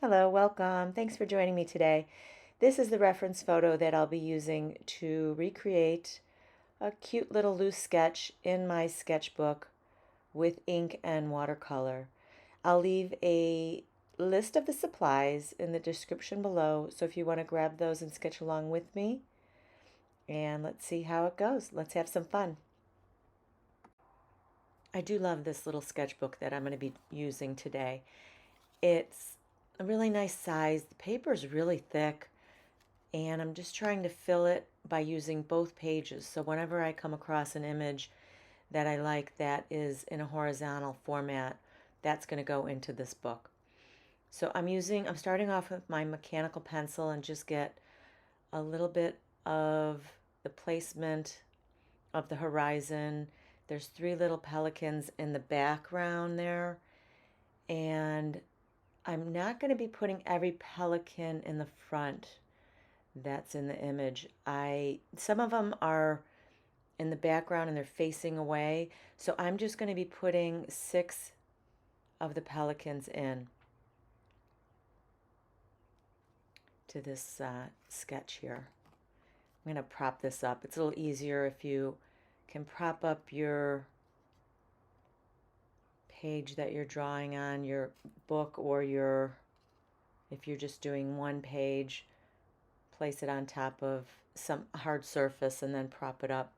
Hello, welcome. Thanks for joining me today. This is the reference photo that I'll be using to recreate a cute little loose sketch in my sketchbook with ink and watercolor. I'll leave a list of the supplies in the description below, so if you want to grab those and sketch along with me, and let's see how it goes. Let's have some fun. I do love this little sketchbook that I'm going to be using today. It's a really nice size. The paper is really thick, and I'm just trying to fill it by using both pages. So whenever I come across an image that I like that is in a horizontal format, that's going to go into this book. So I'm starting off with my mechanical pencil and just get a little bit of the placement of the horizon. There's three little pelicans in the background there, and I'm not going to be putting every pelican in the front that's in the image. Some of them are in the background and they're facing away, so I'm just going to be putting 6 of the pelicans in to this sketch here. I'm going to prop this up. It's a little easier if you can prop up your page that you're drawing on, your book, or if you're just doing one page, place it on top of some hard surface and then prop it up.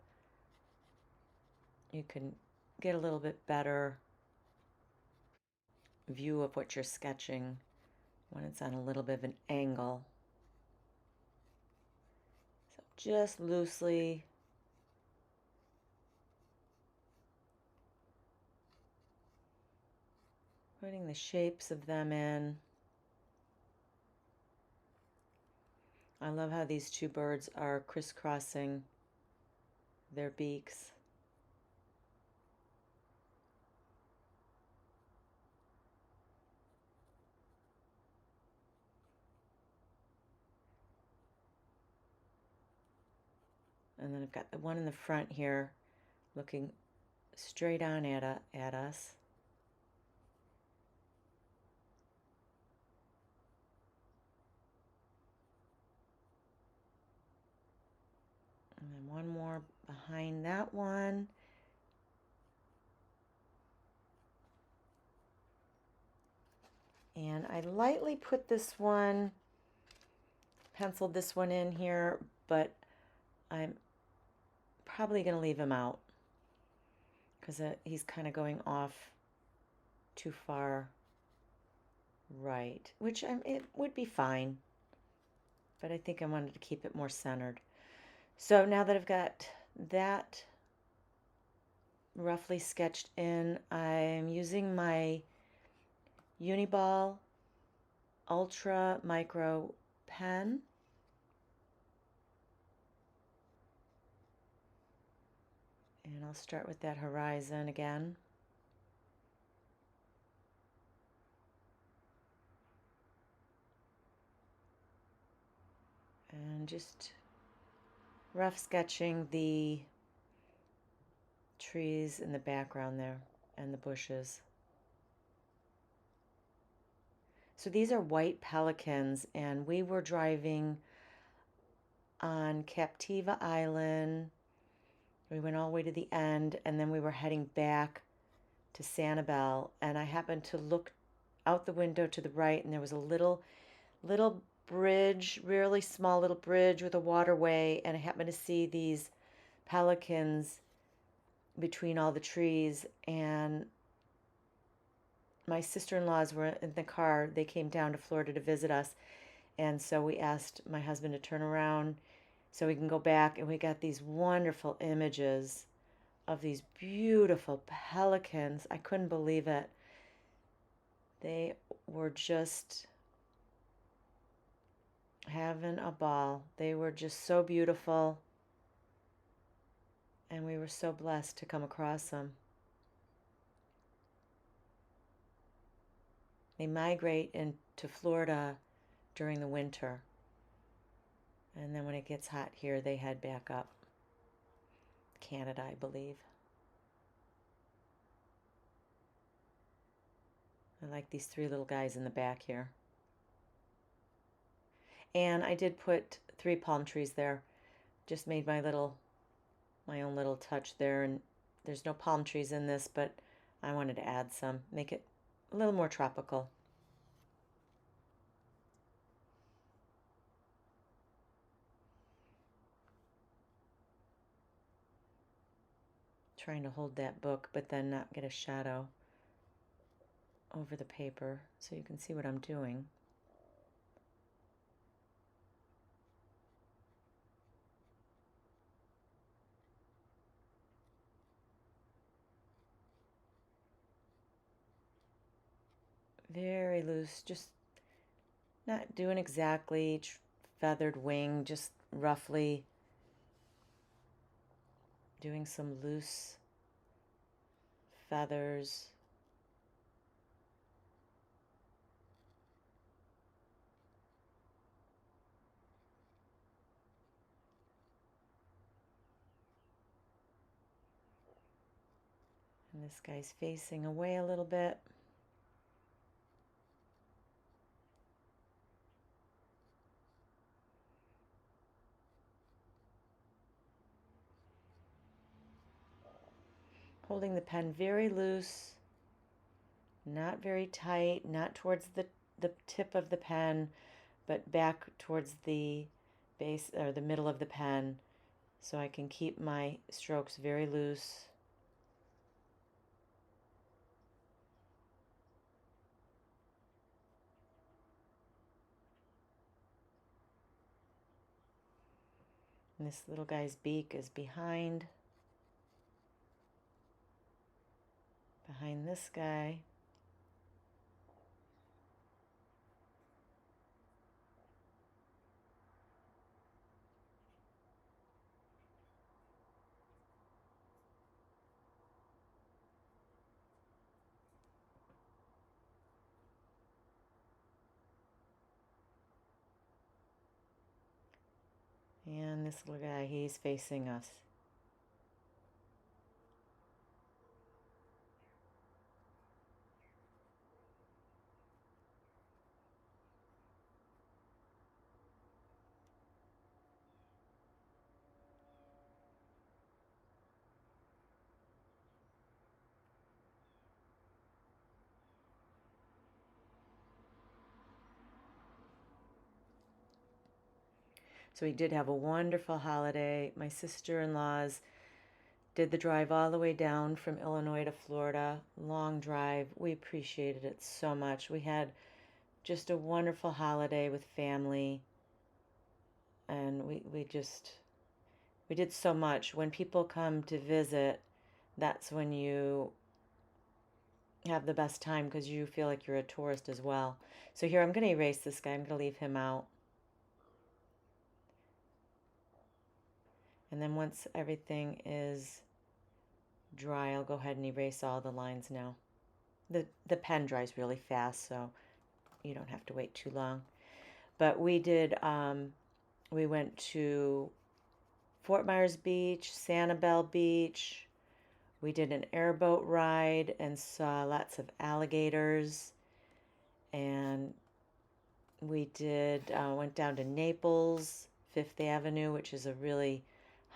You can get a little bit better view of what you're sketching when it's on a little bit of an angle. So just loosely putting the shapes of them in. I love how these two birds are crisscrossing their beaks. And then I've got the one in the front here looking straight on at us. And then one more behind that one. And I lightly put this one, penciled this one in here, but I'm probably going to leave him out because he's kind of going off too far right, which it would be fine, but I think I wanted to keep it more centered. So now that I've got that roughly sketched in, I'm using my Uniball Ultra Micro pen. And I'll start with that horizon again. And just rough sketching the trees in the background there and the bushes. So these are white pelicans, and we were driving on Captiva Island. We went all the way to the end, and then we were heading back to Sanibel, and I happened to look out the window to the right, and there was a little bridge, really small little bridge with a waterway, and I happened to see these pelicans between all the trees, and my sister-in-laws were in the car. They came down to Florida to visit us, and so we asked my husband to turn around so we can go back, and we got these wonderful images of these beautiful pelicans. I couldn't believe it. They were just having a ball. They were just so beautiful, and we were so blessed to come across them. They migrate into Florida during the winter, and then when it gets hot here, they head back up. Canada, I believe. I like these 3 little guys in the back here. And I did put 3 palm trees there. Just made my own little touch there. And there's no palm trees in this, but I wanted to add some, make it a little more tropical. Trying to hold that book, but then not get a shadow over the paper so you can see what I'm doing. Very loose, just not doing exactly each feathered wing, just roughly doing some loose feathers. And this guy's facing away a little bit. Holding the pen very loose, not very tight, not towards the tip of the pen, but back towards the base or the middle of the pen so I can keep my strokes very loose. And this little guy's beak is behind this guy. And this little guy, he's facing us. So we did have a wonderful holiday. My sister-in-laws did the drive all the way down from Illinois to Florida. Long drive. We appreciated it so much. We had just a wonderful holiday with family. And we did so much. When people come to visit, that's when you have the best time because you feel like you're a tourist as well. So here, I'm going to erase this guy. I'm going to leave him out. And then once everything is dry, I'll go ahead and erase all the lines now. The pen dries really fast, so you don't have to wait too long. But we went to Fort Myers Beach, Sanibel Beach. We did an airboat ride and saw lots of alligators. And we went down to Naples, Fifth Avenue, which is a really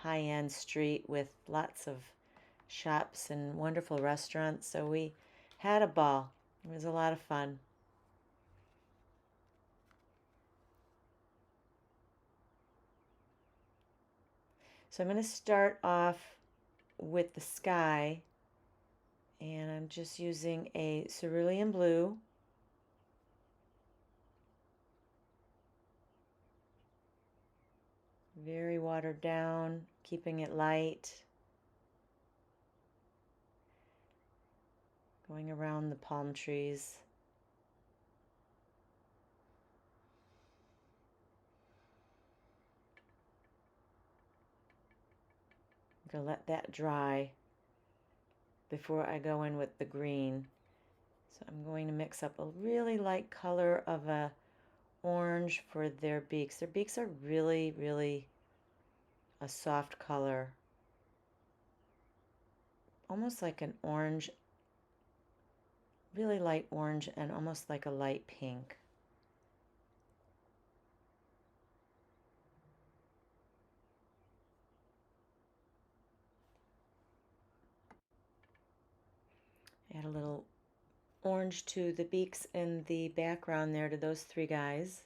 high-end street with lots of shops and wonderful restaurants. So we had a ball. It was a lot of fun. So I'm going to start off with the sky, and I'm just using a cerulean blue. Very watered down, keeping it light. Going around the palm trees. I'm going to let that dry before I go in with the green. So I'm going to mix up a really light color of a orange for their beaks. Their beaks are really, really a soft color. Almost like an orange, really light orange and almost like a light pink. Add a little orange to the beaks in the background there, to those three guys.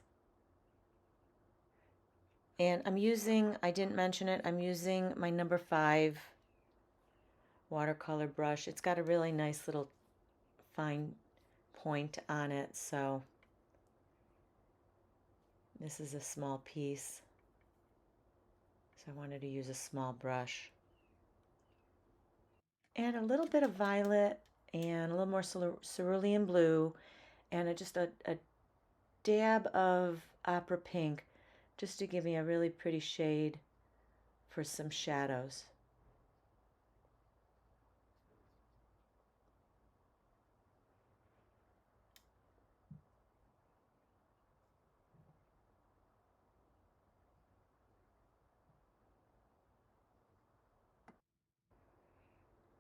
And I'm using, I didn't mention it, I'm using my number 5 watercolor brush. It's got a really nice little fine point on it, so this is a small piece, so I wanted to use a small brush. And a little bit of violet and a little more cerulean blue and just a dab of opera pink, just to give me a really pretty shade for some shadows.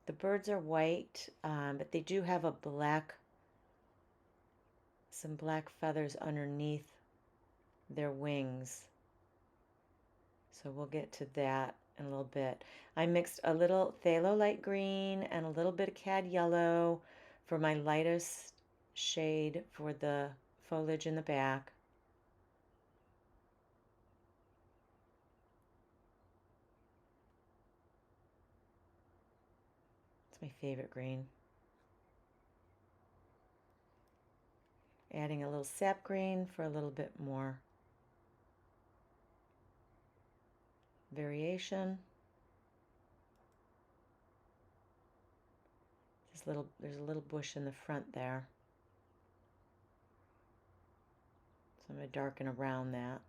The birds are white, but they do have some black feathers underneath their wings. So we'll get to that in a little bit. I mixed a little phthalo light green and a little bit of cad yellow for my lightest shade for the foliage in the back. It's my favorite green. Adding a little sap green for a little bit more variation. There's a little bush in the front there, so I'm going to darken around that.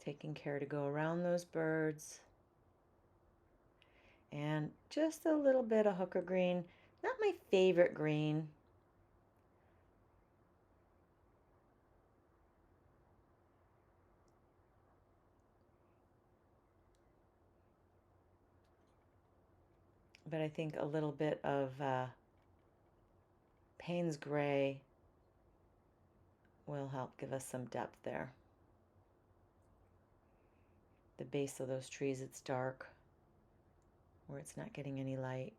Taking care to go around those birds. And just a little bit of hooker green. Not my favorite green. But I think a little bit of Payne's gray will help give us some depth there. The base of those trees, it's dark, where it's not getting any light.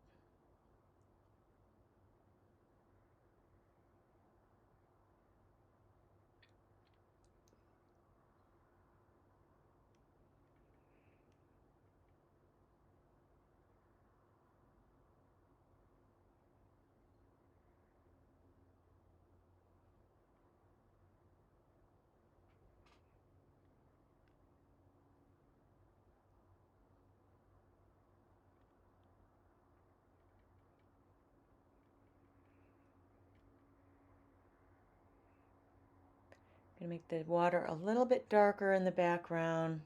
Gonna make the water a little bit darker in the background,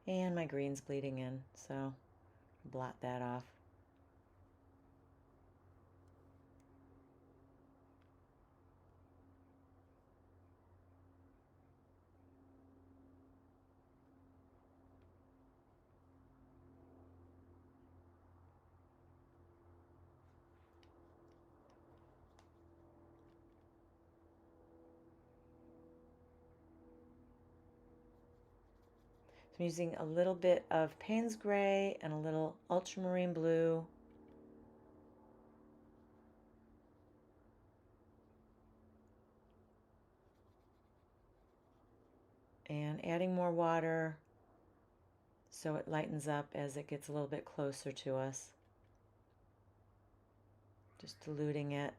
and my green's bleeding in, so blot that off. So I'm using a little bit of Payne's gray and a little ultramarine blue. And adding more water so it lightens up as it gets a little bit closer to us. Just diluting it.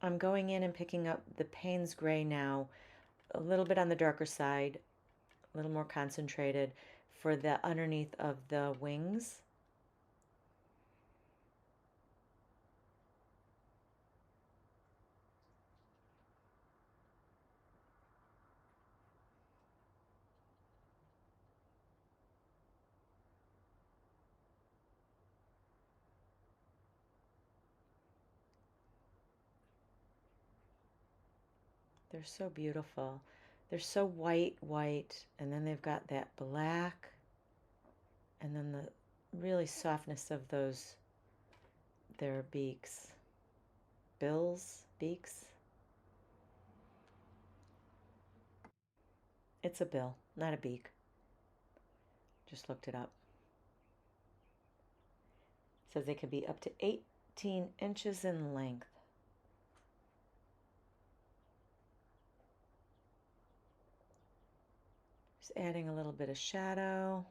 I'm going in and picking up the Payne's gray now, a little bit on the darker side, a little more concentrated for the underneath of the wings. They're so beautiful. They're so white, and then they've got that black, and then the really softness of those, their beaks. Bills, beaks. It's a bill, not a beak. Just looked it up. It says they can be up to 18 inches in length. Just adding a little bit of shadow.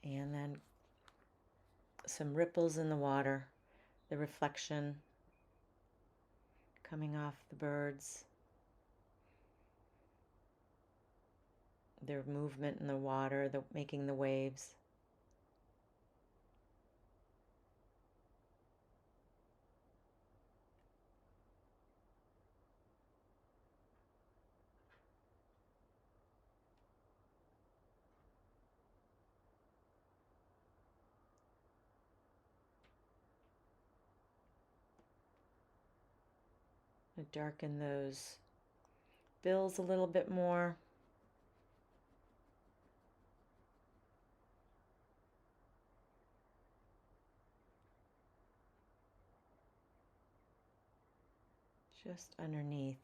And then some ripples in the water, the reflection coming off the birds, their movement in the water, making the waves. Darken those bills a little bit more. Just underneath.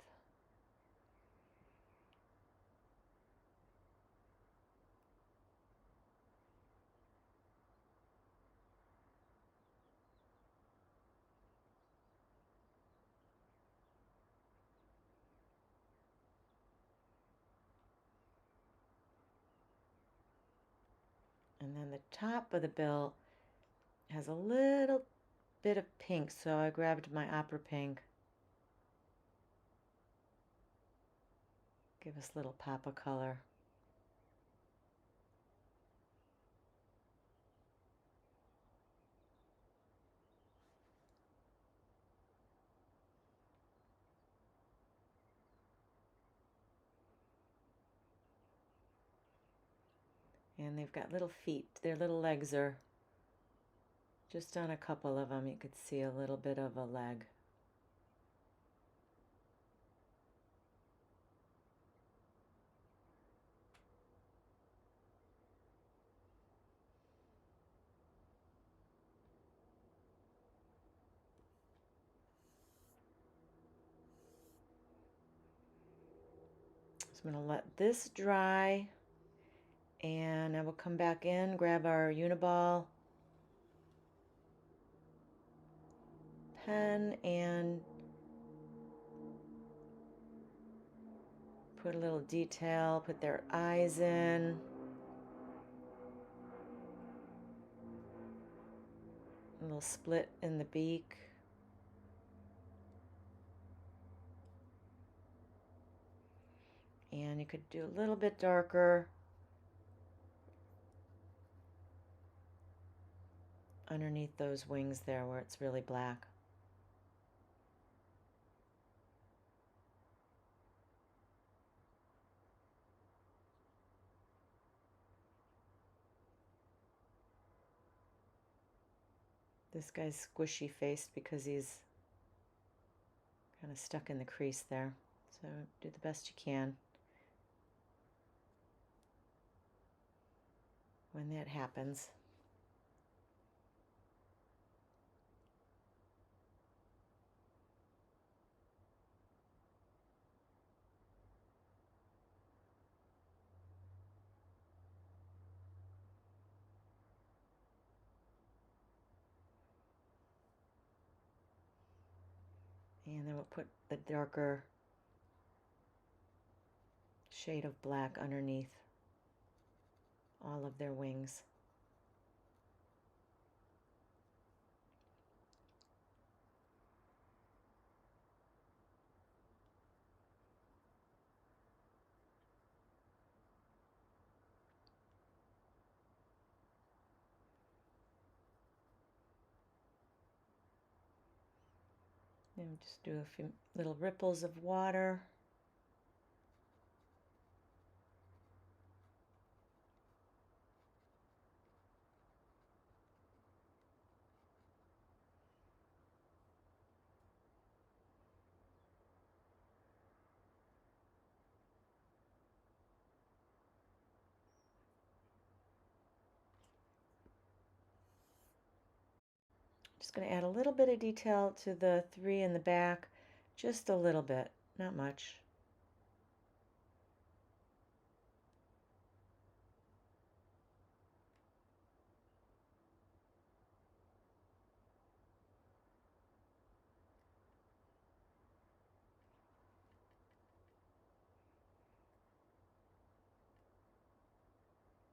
And then the top of the bill has a little bit of pink, so I grabbed my opera pink. Give us a little pop of color. And they've got little feet. Their little legs are just on a couple of them. You could see a little bit of a leg. So I'm going to let this dry, and I will come back in, grab our Uniball pen, and put a little detail, put their eyes in. A little split in the beak. And you could do a little bit darker underneath those wings there where it's really black. This guy's squishy faced because he's kind of stuck in the crease there. So do the best you can when that happens. And then we'll put the darker shade of black underneath all of their wings. And just do a few little ripples of water. Just going to add a little bit of detail to the 3 in the back, just a little bit, not much.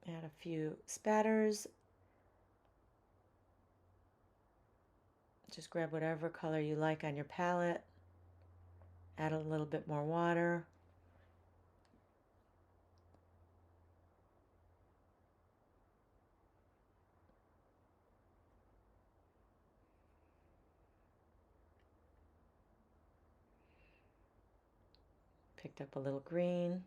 Add a few spatters. Just grab whatever color you like on your palette. Add a little bit more water. Picked up a little green.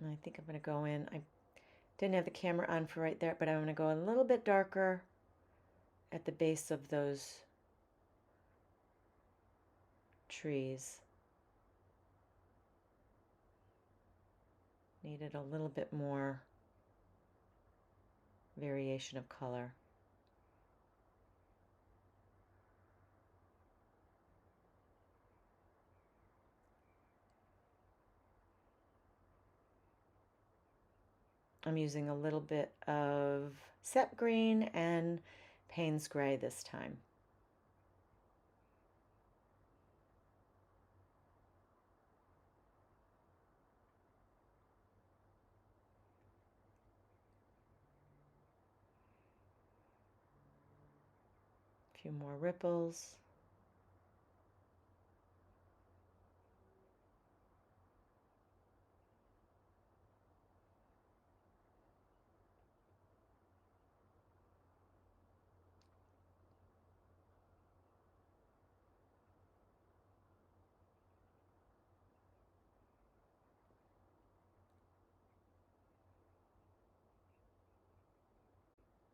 And I think I'm going to go in. I didn't have the camera on for right there, but I'm going to go a little bit darker at the base of those trees. Needed a little bit more variation of color. I'm using a little bit of sap green and Payne's gray this time. A few more ripples.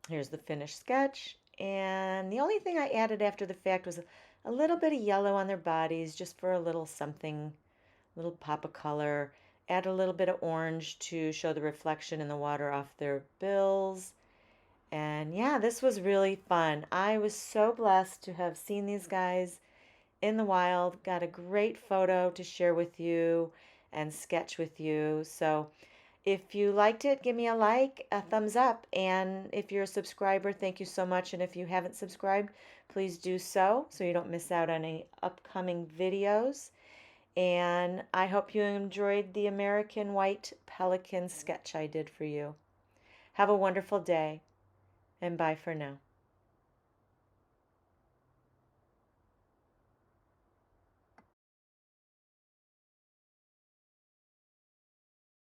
Here's the finished sketch, and the only thing I added after the fact was a little bit of yellow on their bodies, just for a little something, little pop of color. Add a little bit of orange to show the reflection in the water off their bills. And yeah, this was really fun. I was so blessed to have seen these guys in the wild. Got a great photo to share with you and sketch with you. So if you liked it, give me a like, a thumbs up. And if you're a subscriber, thank you so much. And if you haven't subscribed, please do so you don't miss out on any upcoming videos. And I hope you enjoyed the American White Pelican sketch I did for you. Have a wonderful day, and bye for now.